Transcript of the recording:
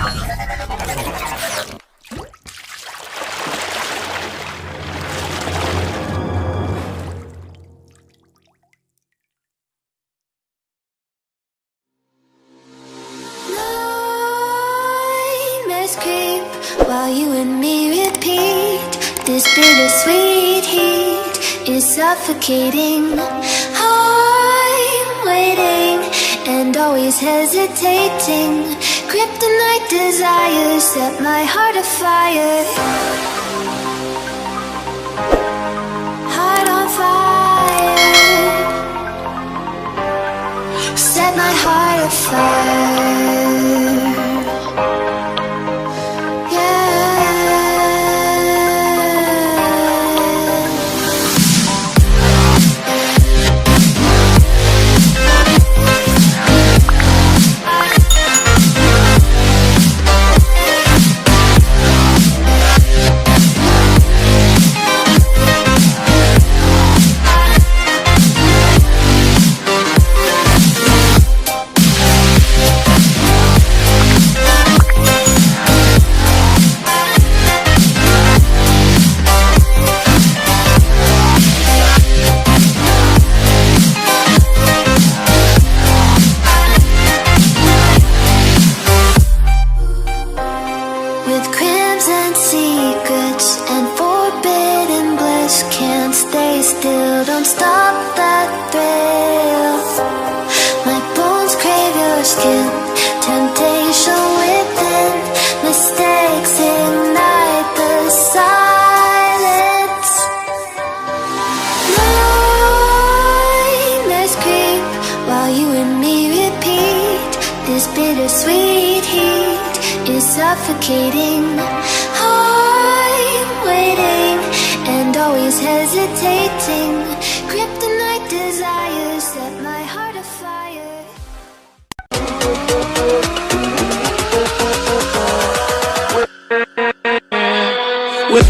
Nightmares creep while you and me repeat. This bittersweet heat is suffocating. I'm waiting and always hesitating. Kryptonite desires set my heart afire. Heart on fire. Set my heart afire. With crimson secrets and forbidden bliss, can't stay still, don't stop that thrill. My bones crave your skin, temptation within, mistakes ignite the silence. Nightmares creep while you and me repeat. This bittersweet heat is suffocating. I'm waiting and always hesitating. Kryptonite desires set my heart afire. With